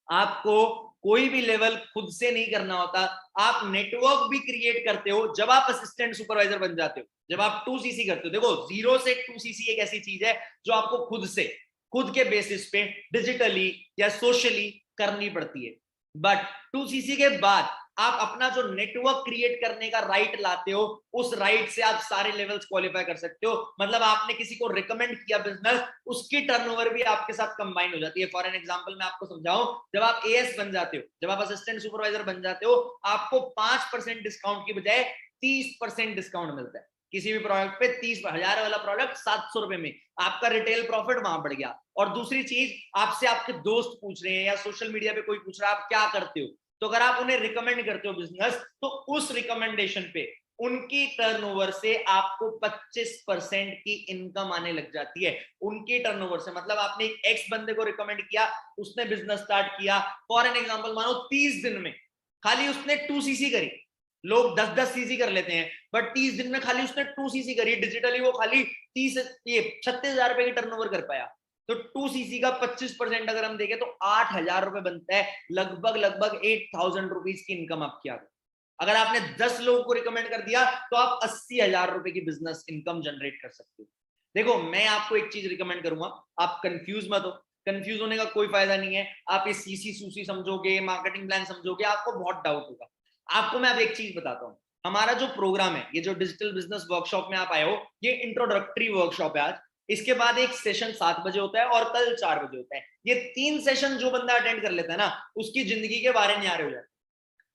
आपको कोई भी लेवल खुद से नहीं करना होता, आप नेटवर्क भी क्रिएट करते हो जब आप असिस्टेंट सुपरवाइजर बन जाते हो, जब आप 2 सीसी करते हो। देखो 0 से 2 सीसी एक ऐसी चीज है जो आपको खुद से, खुद के बेसिस पे डिजिटली या सोशली करनी पड़ती है। बट 2 सीसी के बाद आप अपना जो नेटवर्क क्रिएट करने का राइट लाते हो, उस राइट से आप सारे लेवल्स क्वालिफाई कर सकते हो। मतलब आपने किसी को रिकमेंड किया बिजनेस, उसकी टर्नओवर भी आपके साथ कंबाइन हो जाती है। फॉर एन एग्जांपल मैं आपको समझाऊं, जब आप एएस बन जाते हो, जब आप असिस्टेंट सुपरवाइजर बन जाते हो, आपको 5% डिस्काउंट की बजाय 30% डिस्काउंट मिलता है किसी भी प्रोडक्ट पे। 30,000 वाला प्रोडक्ट 700 रुपए में, आपका रिटेल प्रॉफिट वहां बढ़ गया। और दूसरी चीज, आपसे आपके दोस्त पूछ रहे हैं या सोशल मीडिया पे कोई पूछ रहा है आप क्या करते हो, तो अगर आप उन्हें रिकमेंड करते हो बिजनेस, तो उस रिकमेंडेशन पे उनकी टर्नओवर से आपको 25% की इनकम आने लग जाती है। उनकी टर्नओवर से, मतलब आपने एक एक्स बंदे को रिकमेंड किया, उसने बिजनेस स्टार्ट किया, फॉर एन एग्जांपल मानो 30 दिन में खाली उसने 2 सीसी करी। लोग 10-10 सीसी कर लेते हैं, बट 30 दिन में खाली उसने 2 सीसी करी डिजिटली, वो खाली 36,000 रुपए की टर्नओवर कर पाया। तो 2 सीसी का 25% अगर हम देखें तो 8,000 रुपए बनता है, लगभग लगभग 8,000 रुपीज की इनकम आपकी आ गई। अगर आपने 10 लोगों को रिकमेंड कर दिया तो आप 80,000 रुपए की बिजनेस इनकम जनरेट कर सकते हो। देखो मैं आपको एक चीज रिकमेंड करूंगा, आप कंफ्यूज मत हो, कंफ्यूज होने का कोई फायदा नहीं है। आप ये सीसी सूसी समझोगे, मार्केटिंग प्लान समझोगे, आपको बहुत डाउट होगा। आपको मैं अब एक चीज बताता हूँ, हमारा जो प्रोग्राम है, ये जो डिजिटल बिजनेस वर्कशॉप में आप आए हो, ये इंट्रोडक्टरी वर्कशॉप है आज। इसके बाद एक सेशन 7 बजे होता है और कल 4 बजे होता है। ये 3 सेशन जो बंदा अटेंड कर लेता है ना, उसकी जिंदगी के बारे में न्यारे हो जाते।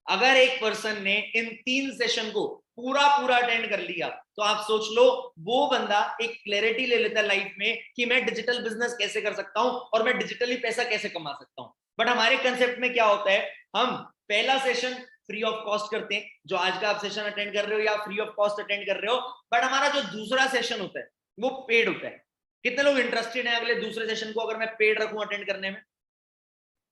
अगर एक पर्सन ने इन 3 सेशन को पूरा पूरा अटेंड कर लिया, तो आप सोच लो वो बंदा एक क्लैरिटी ले लेता है लाइफ में कि मैं डिजिटल बिजनेस कैसे कर सकता हूं और मैं डिजिटली पैसा कैसे कमा सकता हूं। बट हमारे कंसेप्ट में क्या होता है, हम पहला सेशन फ्री ऑफ कॉस्ट करते हैं, जो आज का आप सेशन अटेंड कर रहे हो या फ्री ऑफ कॉस्ट अटेंड कर रहे हो। बट हमारा जो दूसरा सेशन होता है वो पेड होता है। कितने लोग इंटरेस्टेड हैं अगले दूसरे सेशन को अगर मैं पेड रखूं अटेंड करने में?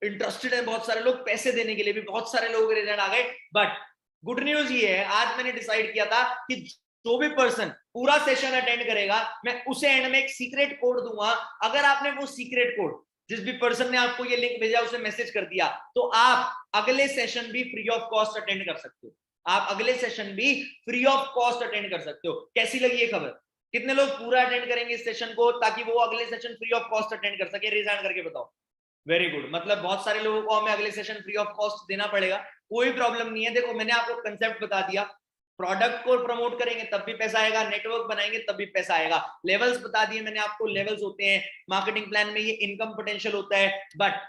इंटरेस्टेड है बहुत सारे लोग, पैसे देने के लिए भी बहुत सारे लोग रिजल्ट आ गए। बट गुड न्यूज ये है, आज मैंने डिसाइड किया था कि जो भी पर्सन पूरा सेशन अटेंड करेगा, मैं उसे एंड में एक सीक्रेट कोड दूंगा। अगर आपने वो सीक्रेट कोड, जिस भी पर्सन ने आपको ये लिंक भेजा उसे मैसेज कर दिया, तो आप अगले सेशन भी फ्री ऑफ कॉस्ट अटेंड कर सकते हो। आप अगले सेशन भी फ्री ऑफ कॉस्ट अटेंड कर सकते हो। कैसी लगी ये खबर? कितने लोग पूरा अटेंड करेंगे इस सेशन को ताकि वो अगले session free of cost attend कर सके? रिजाइन करके बताओ। वेरी गुड, मतलब बहुत सारे लोगों को हमें अगले सेशन फ्री ऑफ कॉस्ट देना पड़ेगा। कोई प्रॉब्लम नहीं है, देखो मैंने आपको कंसेप्ट बता दिया। प्रोडक्ट को प्रमोट करेंगे तब भी पैसा आएगा, नेटवर्क बनाएंगे तब भी पैसा आएगा। लेवल्स बता दिए मैंने आपको, लेवल्स होते हैं मार्केटिंग प्लान में, ये इनकम पोटेंशियल होता है। बट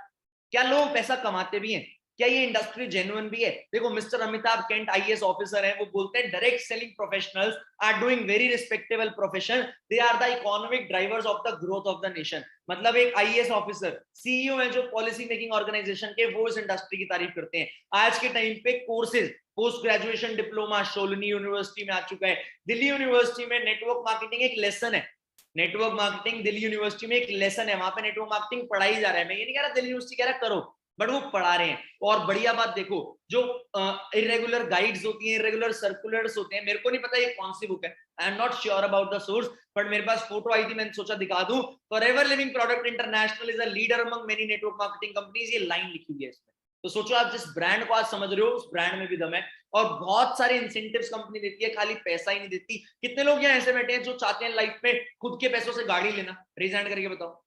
क्या लोग पैसा कमाते भी हैं? क्या ये इंडस्ट्री जेन्युइन भी है? देखो mister Amitabh Kant IAS officer है, वो बोलते हैं direct selling professionals are doing very respectable profession, they are the economic drivers of the growth of the nation. मतलब एक आईएएस ऑफिसर सीईओ है जो पॉलिसी मेकिंग ऑर्गेनाइजेशन के, वो इस इंडस्ट्री की तारीफ करते हैं। आज के टाइम पे courses, post graduation diploma Shoolini university में आ चुका है। दिल्ली यूनिवर्सिटी में नेटवर्क मार्केटिंग एक लेसन है। नेटवर्क मार्केटिंग दिल्ली यूनिवर्सिटी में एक लेसन है, वहां पे नेटवर्क मार्केटिंग पढ़ाई जा रहा है। मैं ये नहीं कह रहा दिल्ली यूनिवर्सिटी कह रहा करो, बट वो पढ़ा रहे हैं। और बढ़िया बात देखो, जो इरेगुलर गाइड्स होती हैं, इरेगुलर सर्कुलर्स होते हैं, मेरे को नहीं पता ये कौन सी बुक है, I am not sure about the source, but मेरे पास फोटो आई थी, मैंने सोचा दिखा दूं। Forever living product international is a leader among many network marketing companies, ये लाइन लिखी हुई है इसमें। तो सोचो आप जिस ब्रांड को आज समझ रहे हो उस ब्रांड में भी दम है। और बहुत सारे इंसेंटिव्स कंपनी देती है, खाली पैसा ही नहीं देती। कितने लोग यहाँ ऐसे बैठे हैं जो चाहते हैं लाइफ में खुद के पैसों से गाड़ी लेना? रिजाइन करके बताओ।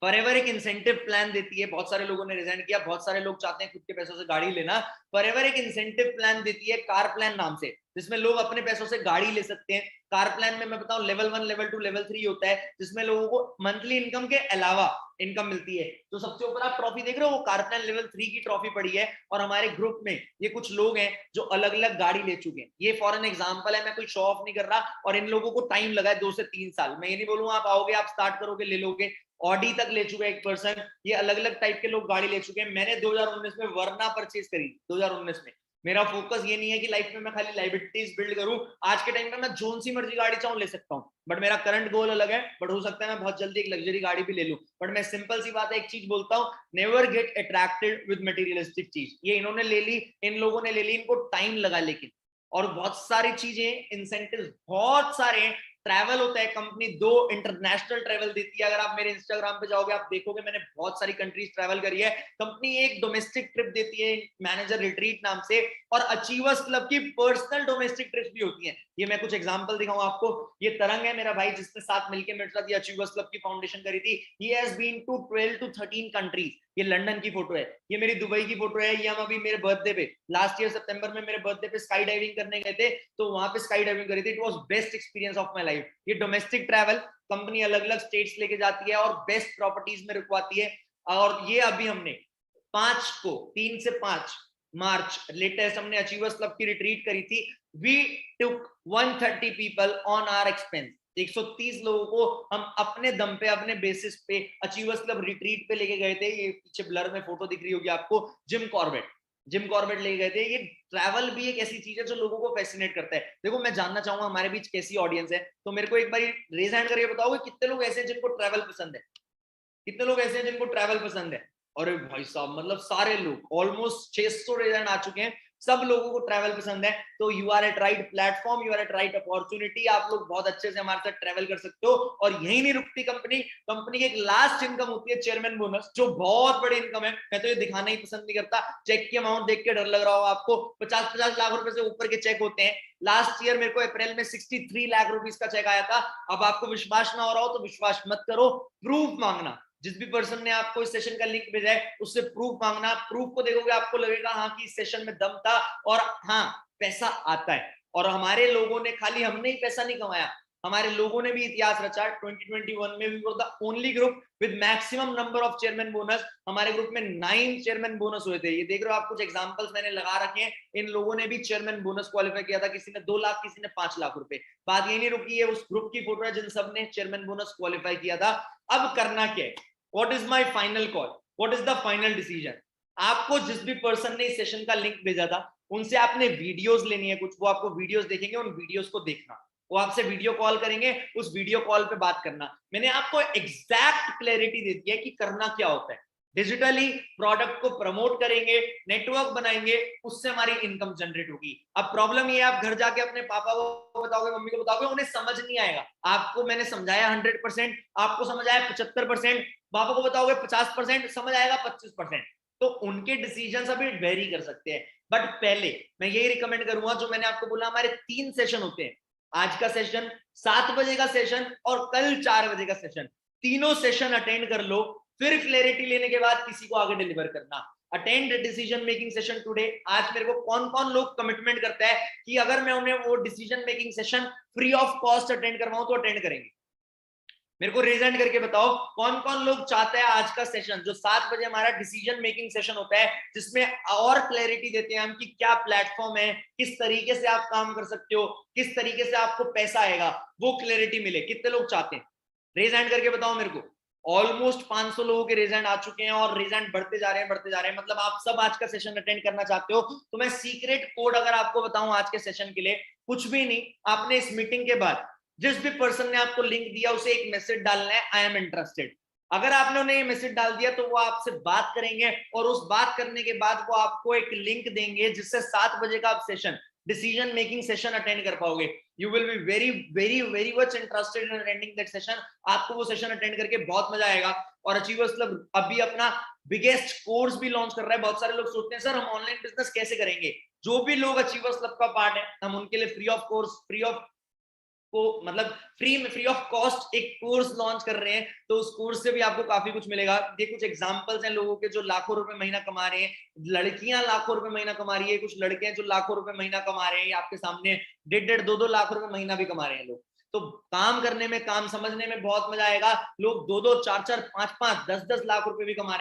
फॉरएवर एक इंसेंटिव प्लान देती है, बहुत सारे लोगों ने रिजाइन किया, बहुत सारे लोग चाहते हैं खुद के पैसों से गाड़ी लेना। फॉरएवर एक इंसेंटिव प्लान देती है कार प्लान नाम से, जिसमें लोग अपने पैसों से गाड़ी ले सकते हैं। कार प्लान में मैं बताऊं लेवल 1, लेवल 2, लेवल 3 होता है, जिसमें लोगों को मंथली इनकम के अलावा इनकम मिलती है। तो सबसे ऊपर आप ट्रॉफी देख रहे हो, वो कार प्लान लेवल 3 की ट्रॉफी पड़ी है। और हमारे ग्रुप में ये कुछ लोग हैं जो अलग अलग गाड़ी ले चुके हैं। ये फॉर एन एग्जाम्पल है, मैं कोई शो ऑफ नहीं कर रहा। और इन लोगों को टाइम लगा है 2 से 3 साल। मैं ये नहीं बोलूंगा आप आओगे आप स्टार्ट करोगे ले लोगे। ऑडी तक ले चुका है एक पर्सन। ये अलग अलग टाइप के लोग गाड़ी ले चुके हैं। मैंने 2019 में वरना परचेज करी 2019 में। मेरा फोकस ये नहीं है कि लाइफ में मैं खाली लाइबिलिटीज बिल्ड करूं। आज के टाइम में मैं जोन सी मर्जी गाड़ी चाहूं ले सकता हूं, बट मेरा करंट गोल अलग है। बट हो सकता है मैं बहुत जल्दी एक लग्जरी गाड़ी भी ले लूं। बट मैं सिंपल सी बात है, एक चीज बोलता हूं, never get attracted with materialistic चीज। ये इन्होंने ले ली, इन लोगों ने ले ली, इनको टाइम लगा लेकिन। और बहुत सारी चीजें, इंसेंटिव बहुत सारे। ट्रैवल होता है, कंपनी 2 इंटरनेशनल ट्रैवल देती है। अगर आप मेरे इंस्टाग्राम पे जाओगे आप देखोगे मैंने बहुत सारी कंट्रीज ट्रैवल करी है। कंपनी एक डोमेस्टिक ट्रिप देती है मैनेजर रिट्रीट नाम से, और अचीवर्स क्लब की पर्सनल डोमेस्टिक ट्रिप भी होती है। ये मैं कुछ एग्जांपल दिखाऊं आपको। ये तरंग है मेरा भाई, जिसने साथ मिलकर मेरे साथ ये अचीवर्स क्लब की फाउंडेशन करी थी। He has been to 12 to 13 countries. ये लंदन की फोटो है, ये मेरी दुबई की फोटो है। ये हम अभी मेरे बर्थडे पे लास्ट ईयर सितंबर में मेरे बर्थडे पे स्काई डाइविंग करने गए थे, तो वहां पे स्काई डाइविंग करी थी। It was best experience of my life. ये डोमेस्टिक ट्रैवल कंपनी अलग अलग स्टेट्स लेके जाती है और बेस्ट प्रॉपर्टीज में रुकवाती है। और ये अभी हमने 5 को 3 से 5 मार्च लेटेस्ट हमने अचीवर्स क्लब की रिट्रीट करी थी। We took 130 people on our expense. 130 लोगों को हम अपने दम पे अपने बेसिस पे अचीवर्स क्लब रिट्रीट पे लेके गए थे। ये पीछे ब्लर में फोटो दिख रही होगी आपको, जिम कॉर्बेट लेके गए थे। ये ट्रैवल भी एक ऐसी चीज है जो लोगों को फैसिनेट करता है। देखो मैं जानना चाहूंगा हमारे बीच कैसी ऑडियंस है, तो मेरे को एक बार रेज हैंड करके बताओगे कितने लोग ऐसे हैं जिनको ट्रैवल पसंद है? कितने लोग ऐसे हैं जिनको ट्रैवल पसंद है? अरे भाई साहब, मतलब सारे लोग, ऑलमोस्ट 600 रेज हैंड आ चुके हैं। सब लोगों को ट्रैवल पसंद है। तो you are at right platform, you are at right opportunity. आप लोग बहुत अच्छे से हमारे साथ ट्रैवल कर सकते हो। और यही नहीं रुकती कंपनी की एक लास्ट इनकम होती है चेयरमैन बोनस, जो बहुत बड़ी इनकम है। मैं तो ये दिखाना ही पसंद नहीं करता। चेक की अमाउंट देख के डर लग रहा होगा आपको, 50-50 लाख रुपए से ऊपर के चेक होते हैं। लास्ट ईयर मेरे को अप्रैल में 63 लाख रुपीज का चेक आया था। अब आपको विश्वास ना हो रहा हो तो विश्वास मत करो, प्रूफ मांगना। जिस भी पर्सन ने आपको इस सेशन का लिंक भेजा है उससे प्रूफ मांगना। प्रूफ को देखोगे आपको लगेगा हाँ कि इस सेशन में दम था और हाँ पैसा आता है। और हमारे लोगों ने, खाली हमने ही पैसा नहीं कमाया, हमारे लोगों ने भी इतिहास रचा। 2021 में we were the only group with maximum number of chairman bonus. हमारे ग्रुप में 9 चेयरमैन बोनस हुए थे। ये देख रहे हो आप, कुछ एग्जांपल्स मैंने लगा रखे हैं। इन लोगों ने भी चेयरमैन बोनस क्वालिफाई किया था। किसी ने 2 लाख, किसी ने 5 लाख रुपए। बात ये नहीं रुकी है, उस ग्रुप की फोटो है जिन सब ने चेयरमैन बोनस क्वालिफाई किया था। अब करना क्या है? What is my final call? What is the final decision? आपको जिस भी पर्सन ने इस सेशन का लिंक भेजा था उनसे आपने वीडियोस लेनी है कुछ। वो आपको वीडियोस देखेंगे, उन वीडियोस को देखना। वो आपसे वीडियो कॉल करेंगे, उस वीडियो कॉल पे बात करना। मैंने आपको एग्जैक्ट क्लैरिटी दे दी है कि करना क्या होता है। डिजिटली प्रोडक्ट को प्रमोट करेंगे, नेटवर्क बनाएंगे, उससे हमारी इनकम जनरेट होगी। अब प्रॉब्लम ये है, आप घर जाके अपने पापा को बताओगे, मम्मी को बताओगे, उन्हें समझ नहीं आएगा। आपको मैंने समझाया 100%, आपको समझ आया 75%, पापा को बताओगे 50%, समझ आएगा 25%। तो उनके डिसीजन अभी वेरी कर सकते हैं। बट पहले मैं यही रिकमेंड करूंगा, जो मैंने आपको बोला, हमारे 3 सेशन होते हैं। आज का सेशन, 7 बजे का सेशन और कल 4 बजे का सेशन। तीनों सेशन अटेंड कर लो, फिर क्लैरिटी लेने के बाद किसी को आगे डिलीवर करना। Attend decision making session today. आज मेरे को कौन कौन लोग कमिटमेंट करता है कि अगर मैं उन्हें वो decision making session free of cost attend करवाऊं तो अटेंड करेंगे? मेरे को रेज हैंड करके बताओ कौन कौन लोग चाहते हैं आज का सेशन, जो 7 बजे हमारा डिसीजन मेकिंग सेशन होता है, जिसमें और क्लैरिटी देते हैं हम कि क्या प्लेटफॉर्म है, किस तरीके से आप काम कर सकते हो, किस तरीके से आपको पैसा आएगा, वो क्लैरिटी मिले। कितने लोग चाहते हैं? रेज हैंड करके बताओ मेरे को। ऑलमोस्ट 500 लोगों के रेज हैंड आ चुके हैं और रेज हैंड बढ़ते जा रहे हैं, बढ़ते जा रहे हैं। मतलब आप सब आज का सेशन अटेंड करना चाहते हो। तो मैं सीक्रेट कोड अगर आपको बताऊं आज के सेशन के लिए, कुछ भी नहीं, आपने इस मीटिंग के बाद जिस भी पर्सन ने आपको लिंक दिया उसे एक मैसेज डालना है, आई एम इंटरेस्टेड। अगर आपने उन्हें ये मैसेज डाल दिया तो वो आपसे बात करेंगे और उस बात करने के बाद वो आपको एक लिंक देंगे जिससे 7 बजे का आप session, decision making session attend कर पाओगे। You will be very very very much interested in attending that session. आपको वो सेशन अटेंड करके बहुत मजा आएगा। और अचीवर्स क्लब अभी अपना बिगेस्ट कोर्स भी लॉन्च कर रहा है। बहुत सारे लोग सोचते हैं सर हम ऑनलाइन बिजनेस कैसे करेंगे। जो भी लोग अचीवर्स क्लब का पार्ट है, हम उनके लिए फ्री ऑफ को मतलब फ्री ऑफ कॉस्ट एक कोर्स लॉन्च कर रहे हैं, तो उस कोर्स से भी आपको काफी कुछ मिलेगा। ये कुछ एग्जांपल्स हैं लोगों के जो लाखों रुपए महीना कमा रहे हैं, लड़कियां लाखों रुपए महीना कमा रही है, कुछ लड़के हैं जो लाखों रुपए महीना कमा रहे हैं, आपके सामने 1.5 2 लाख रुपए महीना भी कमा रहे हैं लोग। तो काम करने में, काम समझने में बहुत मजा आएगा। लोग 2 2 4 4 5 5 10 10 लाख रुपए भी कमा रहे हैं।